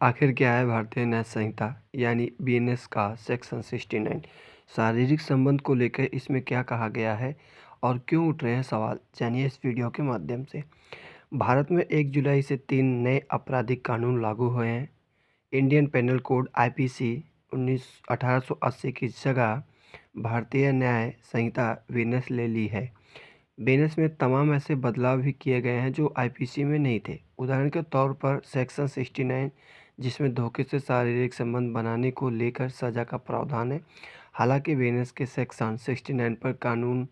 आखिर क्या है भारतीय न्याय संहिता यानी बीएनएस का सेक्शन 69। शारीरिक संबंध को लेकर इसमें क्या कहा गया है और क्यों उठ रहे हैं सवाल, जानिए इस वीडियो के माध्यम से। भारत में 1 जुलाई से 3 नए आपराधिक कानून लागू हुए हैं। इंडियन पेनल कोड आईपीसी 1880 की जगह भारतीय न्याय संहिता बीएनएस ले ली है। बीएनएस में तमाम ऐसे बदलाव भी किए गए हैं जो आईपीसी में नहीं थे। उदाहरण के तौर पर सेक्शन 69 जिसमें धोखे से शारीरिक संबंध बनाने को लेकर सज़ा का प्रावधान है। हालांकि बीएनएस के सेक्शन 69 पर कानून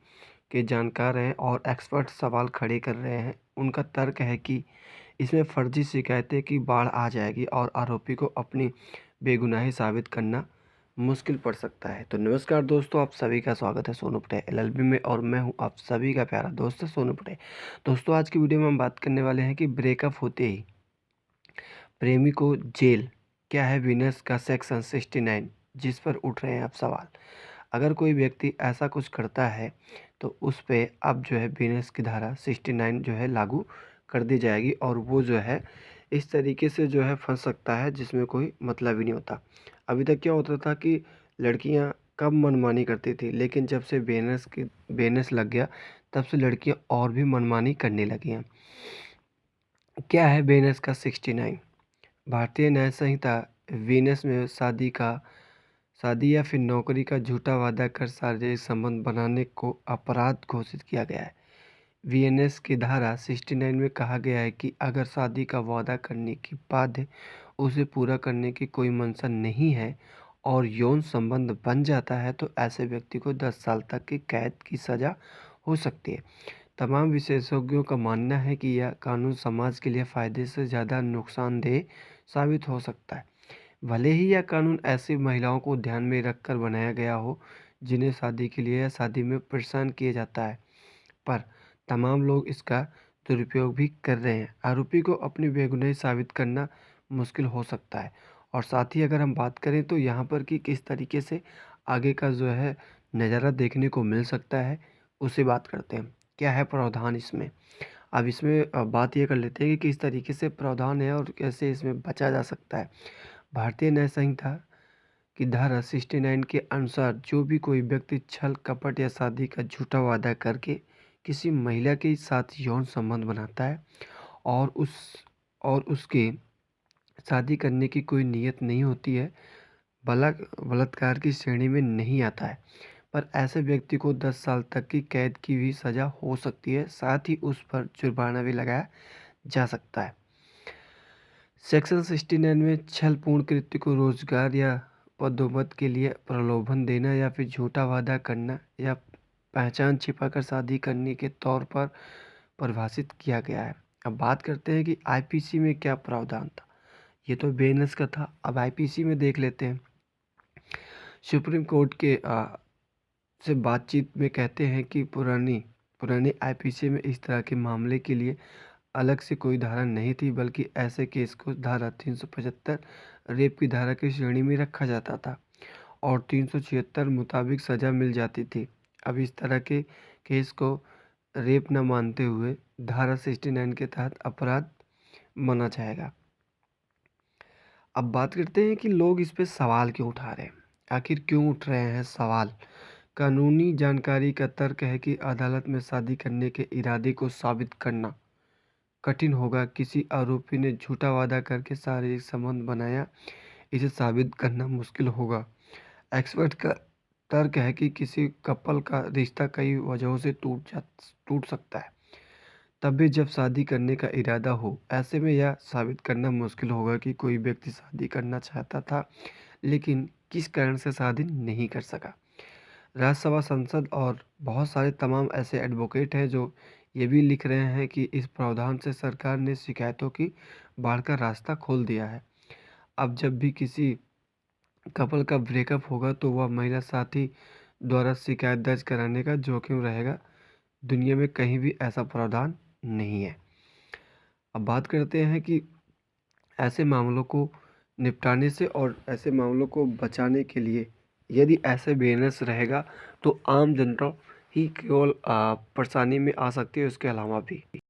के जानकार हैं और एक्सपर्ट सवाल खड़े कर रहे हैं। उनका तर्क है कि इसमें फर्जी शिकायतें की बाढ़ आ जाएगी और आरोपी को अपनी बेगुनाही साबित करना मुश्किल पड़ सकता है। तो नमस्कार दोस्तों, आप सभी का स्वागत है सोनू पटे एलएलबी में और मैं हूं आप सभी का प्यारा दोस्त सोनू पटे। दोस्तों, आज की वीडियो में हम बात करने वाले हैं कि ब्रेकअप होते ही प्रेमी को जेल, क्या है बीएनएस का सेक्शन 69 जिस पर उठ रहे हैं अब सवाल। अगर कोई व्यक्ति ऐसा कुछ करता है तो उस पे अब जो है बीएनएस की धारा 69 जो है लागू कर दी जाएगी और वो जो है इस तरीके से जो है फंस सकता है जिसमें कोई मतलब ही नहीं होता। अभी तक क्या होता था कि लड़कियां कब मनमानी करती थी, लेकिन जब से बीएनएस लग गया तब से लड़कियां और भी मनमानी करने लगी हैं। क्या है बीएनएस का 69? भारतीय न्याय संहिता बीएनएस में शादी या फिर नौकरी का झूठा वादा कर शारीरिक संबंध बनाने को अपराध घोषित किया गया है। बीएनएस की धारा 69 में कहा गया है कि अगर शादी का वादा करने के बाद उसे पूरा करने की कोई मंशा नहीं है और यौन संबंध बन जाता है तो ऐसे व्यक्ति को 10 साल तक की कैद की सज़ा हो सकती है। तमाम विशेषज्ञों का मानना है कि यह कानून समाज के लिए फ़ायदे से ज़्यादा नुकसानदेह साबित हो सकता है। भले ही यह कानून ऐसी महिलाओं को ध्यान में रखकर बनाया गया हो जिन्हें शादी के लिए या शादी में परेशान किया जाता है, पर तमाम लोग इसका दुरुपयोग भी कर रहे हैं। आरोपी को अपनी बेगुनाही साबित करना मुश्किल हो सकता है। और साथ ही अगर हम बात करें तो यहाँ पर कि किस तरीके से आगे का जो है नज़ारा देखने को मिल सकता है, उसे बात करते हैं। क्या है प्रावधान इसमें? अब इसमें बात ये कर लेते हैं कि किस तरीके से प्रावधान है और कैसे इसमें बचा जा सकता है। भारतीय न्याय संहिता की धारा 69 के अनुसार जो भी कोई व्यक्ति छल, कपट या शादी का झूठा वादा करके किसी महिला के साथ यौन संबंध बनाता है और उसके शादी करने की कोई नीयत नहीं होती है, बलात्कार की श्रेणी में नहीं आता है, पर ऐसे व्यक्ति को 10 साल तक की कैद की भी सज़ा हो सकती है। साथ ही उस पर जुर्माना भी लगाया जा सकता है। सेक्शन 69 में छलपूर्ण कृत्य को रोजगार या पदोन्नति के लिए प्रलोभन देना या फिर झूठा वादा करना या पहचान छिपाकर शादी करने के तौर पर परिभाषित किया गया है। अब बात करते हैं कि आईपीसी में क्या प्रावधान था। ये तो बीएनएस का था, अब आईपीसी में देख लेते हैं। सुप्रीम कोर्ट के से बातचीत में कहते हैं कि पुरानी आईपीसी में इस तरह के मामले के लिए अलग से कोई धारा नहीं थी, बल्कि ऐसे केस को धारा 375 रेप की धारा की श्रेणी में रखा जाता था और 376 मुताबिक सज़ा मिल जाती थी। अब इस तरह के केस को रेप न मानते हुए धारा 69 के तहत अपराध माना जाएगा। अब बात करते हैं कि लोग इस पे सवाल क्यों उठा रहे हैं, आखिर क्यों उठ रहे हैं सवाल। कानूनी जानकारी का तर्क है कि अदालत में शादी करने के इरादे को साबित करना कठिन होगा। किसी आरोपी ने झूठा वादा करके शारीरिक संबंध बनाया, इसे साबित करना मुश्किल होगा। एक्सपर्ट का तर्क है कि किसी कपल का रिश्ता कई वजहों से टूट सकता है, तब भी जब शादी करने का इरादा हो। ऐसे में यह साबित करना मुश्किल होगा कि कोई व्यक्ति शादी करना चाहता था लेकिन किस कारण से शादी नहीं कर सका। राज्यसभा, संसद और बहुत सारे तमाम ऐसे एडवोकेट हैं जो ये भी लिख रहे हैं कि इस प्रावधान से सरकार ने शिकायतों की बाढ़ का रास्ता खोल दिया है। अब जब भी किसी कपल का ब्रेकअप होगा तो वह महिला साथी द्वारा शिकायत दर्ज कराने का जोखिम रहेगा। दुनिया में कहीं भी ऐसा प्रावधान नहीं है। अब बात करते हैं कि ऐसे मामलों को निपटाने से और ऐसे मामलों को बचाने के लिए यदि ऐसे बीएनएस रहेगा तो आम जनता ही केवल परेशानी में आ सकती है, उसके अलावा भी।